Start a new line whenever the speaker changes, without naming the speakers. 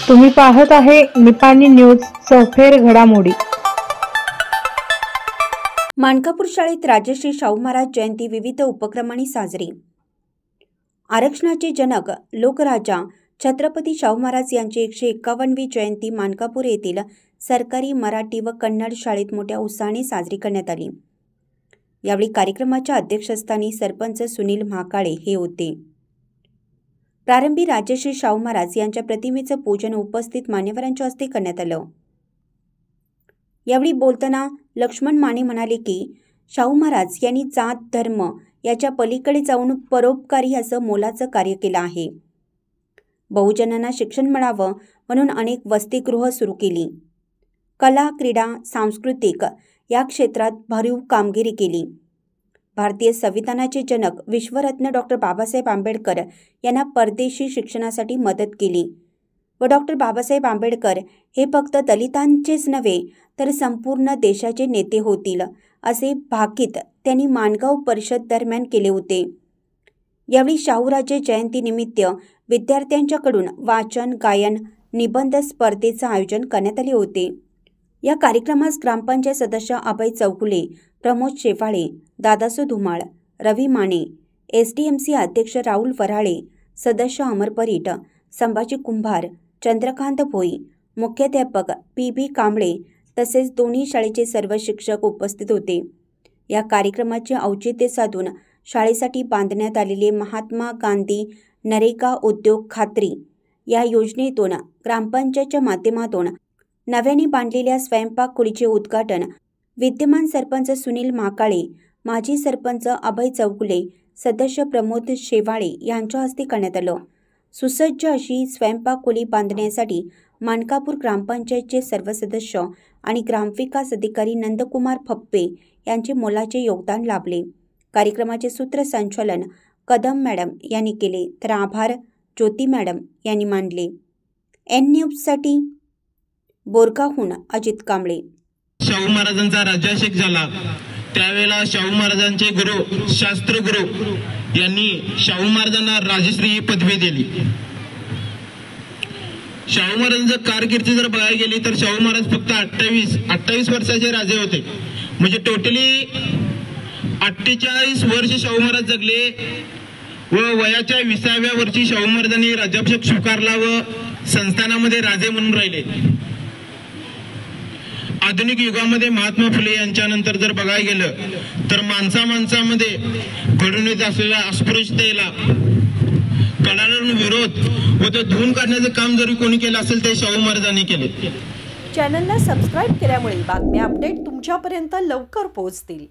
तुम्ही पाहत आहे निपाणी न्यूज सफेर घडामोडी।
मानकापूर शाळेत राजश्री शाहू महाराज जयंती विविध उपक्रमांनी साजरी। आरक्षणाचे जनक लोकराजा छत्रपती शाहू महाराज यांची 151वी जयंती मानकापूर येथील सरकारी मराठी व कन्नड शाळेत मोठ्या उत्साहाने साजरी करण्यात आली। यावेळी कार्यक्रमाच्या अध्यक्षस्थानी सरपंच सुनील महाकाळे हे होते। प्रारंभी राजश्री शाहू महाराज यांच्या प्रतिमेचं पूजन उपस्थित मान्यवरांच्या हस्ते करण्यात आलं। यावेळी बोलताना लक्ष्मण माने म्हणाले की शाहू महाराज यांनी जात धर्म याच्या पलीकडे जाऊन परोपकारी असं मोलाचं कार्य केलं आहे। बहुजनांना शिक्षण मिळावं म्हणून अनेक वसतिगृह सुरू केली। कला, क्रीडा, सांस्कृतिक या क्षेत्रात भरीव कामगिरी केली। भारतीय संविधानाचे जनक विश्वरत्न डॉक्टर बाबासाहेब आंबेडकर यांना परदेशी शिक्षणासाठी मदत केली व डॉक्टर बाबासाहेब आंबेडकर हे फक्त दलितांचेच नव्हे तर संपूर्ण देशाचे नेते होतील असे भाकीत त्यांनी माणगाव परिषद दरम्यान केले होते। यावेळी शाहूराजे जयंतीनिमित्त विद्यार्थ्यांच्याकडून वाचन, गायन, निबंध स्पर्धेचं आयोजन करण्यात आले होते। या कार्यक्रमास ग्रामपंचायत सदस्य अभय चौगुले, प्रमोद शेवाळे, दादासो धुमाळ, रवी माने, SDMC अध्यक्ष राहुल वराळे, सदस्य अमर परीट, संभाजी कुंभार, चंद्रकांत भोई, मुख्याध्यापक PB कांबळे तसेच दोन्ही शाळेचे सर्व शिक्षक उपस्थित होते। या कार्यक्रमाचे औचित्य साधून शाळेसाठी बांधण्यात आलेले महात्मा गांधी नरेगा उद्योग खात्री या योजनेतून ग्रामपंचायतच्या माध्यमातून नव्याने बांधलेल्या स्वयंपाक खोलीचे उद्घाटन विद्यमान सरपंच सुनील महाकाळे, माजी सरपंच अभय चौगुले, सदस्य प्रमोद शेवाळे यांच्या हस्ते करण्यात आलं। सुसज्ज अशी स्वयंपाक खोली बांधण्यासाठी मानकापूर ग्रामपंचायतचे सर्व सदस्य आणि ग्रामविकास अधिकारी नंदकुमार फप्पे यांचे मोलाचे योगदान लाभले। कार्यक्रमाचे सूत्रसंचालन कदम मॅडम यांनी केले तर आभार ज्योती मॅडम यांनी मानले। N न्यूजसाठी बोरगावहून अजित कांबळे।
शाहू महाराजांचा राज्याभिषेक झाला त्यावेळेला शाहू महाराजांचे गुरु शास्त्रगुरु यांनी शाहू महाराजांना राजश्री ही पदवी दिली। शाहू महाराजांचं कारकीर्द जर बघायला गेली तर शाहू महाराज फक्त 28 वर्षाचे राजे होते। म्हणजे टोटली 48 वर्ष शाहू महाराज जगले व वयाच्या 20व्या वर्षी शाहू महाराजांनी राज्याभिषेक स्वीकारला व संस्थानामध्ये राजे म्हणून राहिले। आधुनिक युगामध्ये महात्मा फुले यांच्यानंतर जर बघायला गेलं तर माणसामध्ये घडून येत असलेल्या अस्पृश्यतेला कडाडून विरोध व तो धुवून काढण्याचं काम जरी कोणी केलं असेल ते शाहू महाराजांनी केले।
चॅनलला सबस्क्राइब केल्यामुळे बातम्या अपडेट तुमच्यापर्यंत लवकर पोहोचतील।